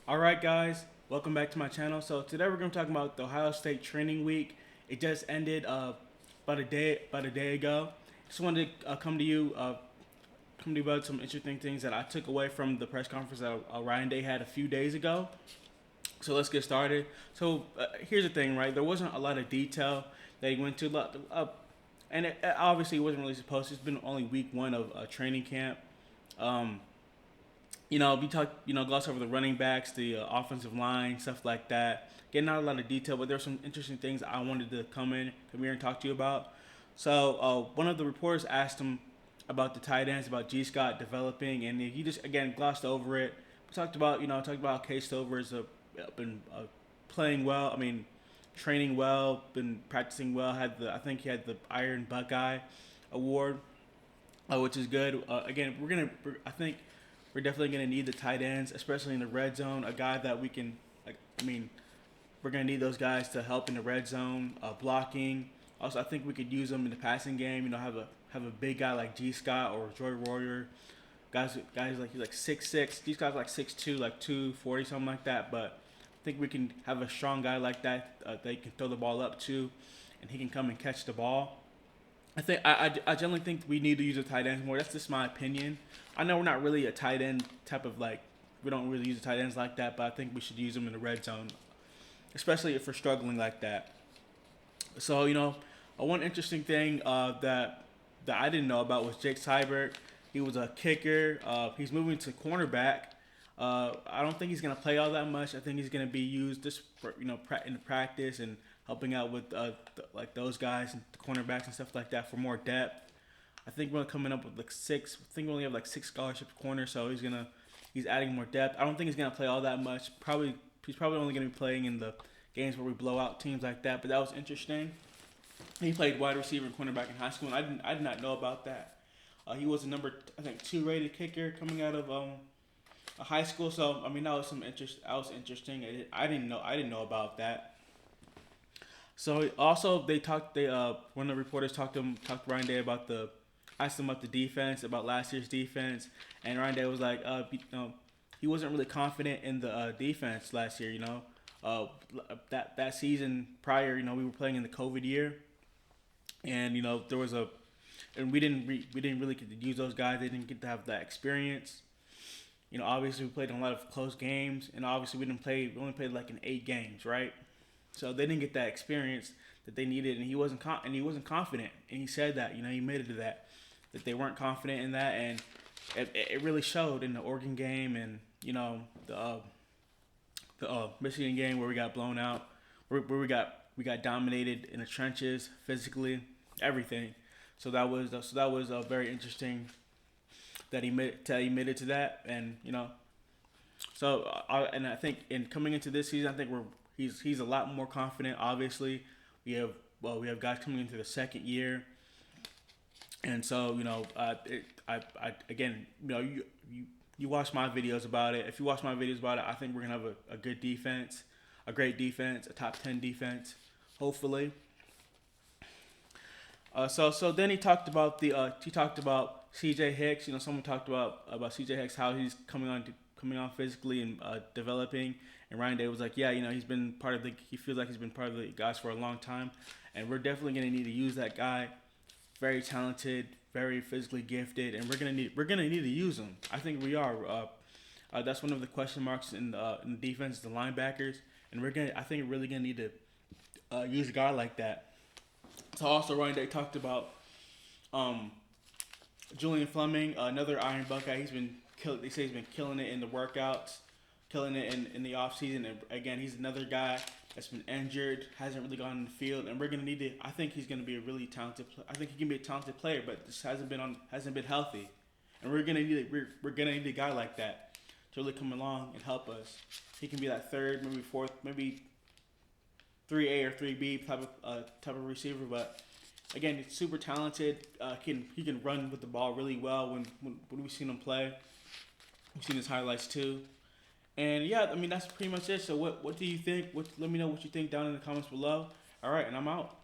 All right, guys, welcome back to my channel. So today we're going to talk about the Ohio State training week. It just ended about a day ago. Just wanted to come to you about some interesting things that I took away from the press conference that Ryan Day had a few days ago. So let's get started. So here's the thing, right? There wasn't a lot of detail that he went to, and it obviously wasn't really supposed to. It's been only week one of training camp. Um, we talked, gloss over the running backs, the offensive line, stuff like that. Getting not a lot of detail, but there's some interesting things I wanted to come here and talk to you about. So one of the reporters asked him about the tight ends, about G. Scott developing, and he just again glossed over it. We talked about how Case Stover has been playing well. I mean, training well, been practicing well. I think he had the Iron Buckeye award, which is good. Again, I think we're definitely gonna need the tight ends, especially in the red zone. A guy that we can, like, I mean, we're gonna need those guys to help in the red zone, blocking. Also, I think we could use them in the passing game. Have a big guy like G. Scott or Joy Warrior. Guys like he's like 6'6". These guys like 6'2", like 240, something like that. But I think we can have a strong guy like that that you can throw the ball up to, and he can come and catch the ball. I generally think we need to use the tight ends more. That's just my opinion. I know we're not really a tight end type of like we don't really use the tight ends like that, but I think we should use them in the red zone, especially if we're struggling like that. So one interesting thing that I didn't know about was Jake Seibert. He was a kicker. He's moving to cornerback. I don't think he's gonna play all that much. I think he's gonna be used just for, in practice and helping out with like those guys and the cornerbacks and stuff like that for more depth. I think we're coming up with like six. I think we only have like six scholarship corners, so he's adding more depth. I don't think he's gonna play all that much. He's probably only gonna be playing in the games where we blow out teams like that. But that was interesting. He played wide receiver and cornerback in high school, and I did not know about that. He was a number I think 2 rated kicker coming out of a high school. So I mean that was some interest. That was interesting. I didn't know about that. So also they talked. One of the reporters talked to Ryan Day about the asked him about the defense, about last year's defense, and Ryan Day was like, he wasn't really confident in the defense last year. That season prior, we were playing in the COVID year, and there was a, and we didn't really get to use those guys. They didn't get to have that experience. Obviously we played in a lot of close games, and obviously we only played like in 8 games, right? So they didn't get that experience that they needed, and he wasn't confident, and he said that, he admitted to that they weren't confident in that, and it really showed in the Oregon game, and the Michigan game where we got blown out, where we got dominated in the trenches physically, everything. So that was very interesting that he admitted to that, and and I think in coming into this season, I think he's a lot more confident. Obviously, we have guys coming into the second year, and so again, you watch my videos about it. If you watch my videos about it, I think we're gonna have a good defense, a great defense, a top 10 defense, hopefully. So then he talked about CJ Hicks. Someone talked about CJ Hicks, how he's coming on physically and developing. And Ryan Day was like, yeah, he feels like he's been part of the guys for a long time, and we're definitely gonna need to use that guy. Very talented, very physically gifted, and we're gonna need to use him. I think we are. That's one of the question marks in the defense, the linebackers, and I think we're really gonna need to use a guy like that. So also Ryan Day talked about Julian Fleming, another Iron Buckeye. They say he's been killing it in the workouts, killing it in the off season. And again, he's another guy that's been injured, hasn't really gone in the field, and we're gonna need to. I think he's gonna be a really talented. I think he can be a talented player, but just hasn't been healthy, and we're gonna need a guy like that to really come along and help us. He can be that third, maybe fourth, maybe 3A or 3B type of receiver, but again, he's super talented. He can run with the ball really well when we've seen him play. We've seen his highlights too. And yeah, I mean that's pretty much it. So what do you think? Let me know what you think down in the comments below. All right, and I'm out.